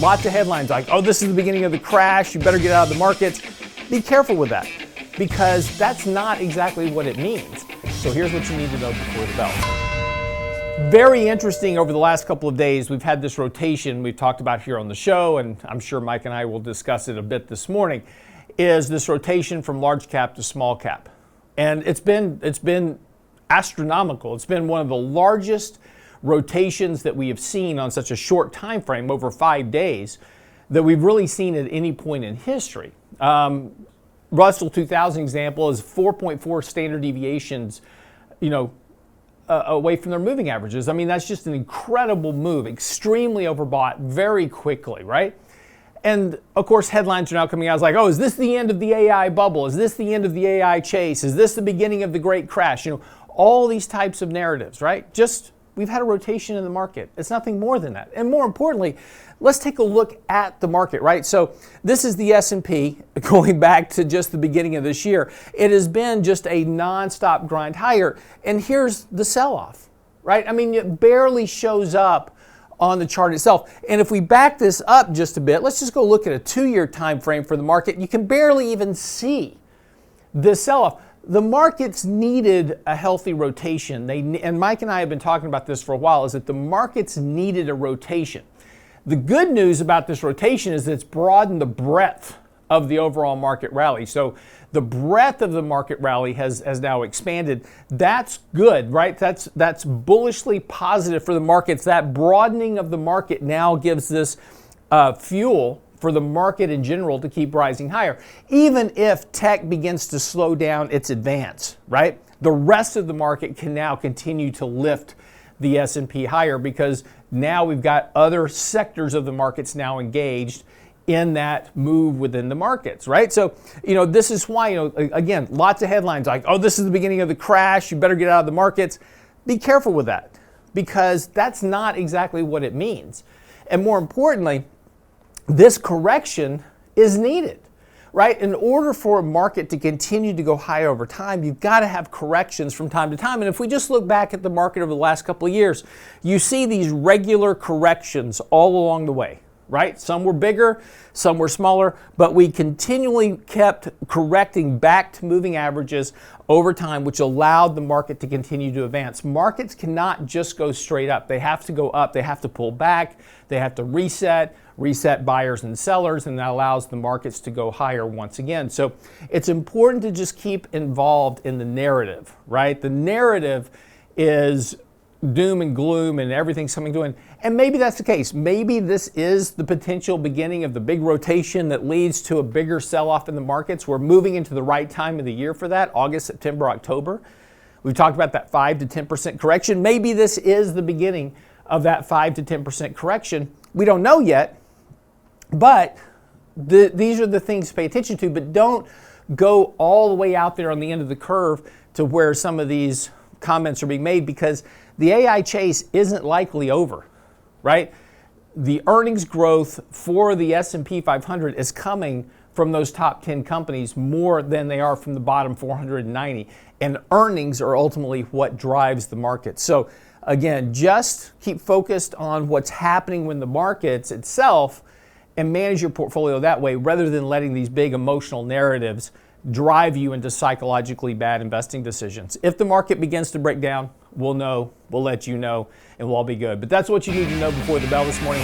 lots of headlines like, oh, this is the beginning of the crash, you better get out of the markets. Be careful with that, because that's not exactly what it means. So here's what you need to know before the bell. Very interesting over the last couple of days. We've had this rotation we've talked about here on the show, and I'm sure Mike and I will discuss it a bit this morning, is this rotation from large cap to small cap. And it's been astronomical. It's been one of the largest rotations that we have seen on such a short time frame, over 5 days, that we've really seen at any point in history. Russell 2000 example is 4.4 standard deviations, away from their moving averages. I mean, that's just an incredible move, extremely overbought very quickly, right? And of course, headlines are now coming out like, oh, is this the end of the AI bubble? Is this the end of the AI chase? Is this the beginning of the great crash? All these types of narratives, right? We've had a rotation in the market. It's nothing more than that. And more importantly, let's take a look at the market, right? So this is the S&P going back to just the beginning of this year. It has been just a nonstop grind higher. And here's the sell-off, right? I mean, it barely shows up on the chart itself. And if we back this up just a bit, let's just go look at a 2-year time frame for the market. You can barely even see this sell-off. The markets needed a healthy rotation. And Mike and I have been talking about this for a while, is that the markets needed a rotation. The good news about this rotation is that it's broadened the breadth of the overall market rally. So the breadth of the market rally has now expanded. That's good, right? That's bullishly positive for the markets. That broadening of the market now gives this fuel for the market in general to keep rising higher. Even if tech begins to slow down its advance, right? The rest of the market can now continue to lift the S&P higher, because now we've got other sectors of the markets now engaged in that move within the markets, right? So, this is why, again, lots of headlines like, oh, this is the beginning of the crash, you better get out of the markets. Be careful with that, because that's not exactly what it means. And more importantly, this correction is needed, right? In order for a market to continue to go higher over time, you've got to have corrections from time to time. And if we just look back at the market over the last couple of years, you see these regular corrections all along the way, right? Some were bigger, some were smaller, but we continually kept correcting back to moving averages over time, which allowed the market to continue to advance. Markets cannot just go straight up. They have to go up. They have to pull back. They have to reset buyers and sellers, and that allows the markets to go higher once again. So it's important to just keep involved in the narrative, right? The narrative is doom and gloom and everything's coming to an end. And maybe that's the case. Maybe this is the potential beginning of the big rotation that leads to a bigger sell-off in the markets. We're moving into the right time of the year for that, August, September, October. We've talked about that 5 to 10% correction. Maybe this is the beginning of that 5 to 10% correction. We don't know yet, but these are the things to pay attention to, but don't go all the way out there on the end of the curve to where some of these comments are being made, because the AI chase isn't likely over, right? The earnings growth for the S&P 500 is coming from those top 10 companies more than they are from the bottom 490. And earnings are ultimately what drives the market. So again, just keep focused on what's happening when the markets itself and manage your portfolio that way, rather than letting these big emotional narratives drive you into psychologically bad investing decisions. If the market begins to break down, we'll know, we'll let you know, and we'll all be good. But that's what you need to know before the bell this morning.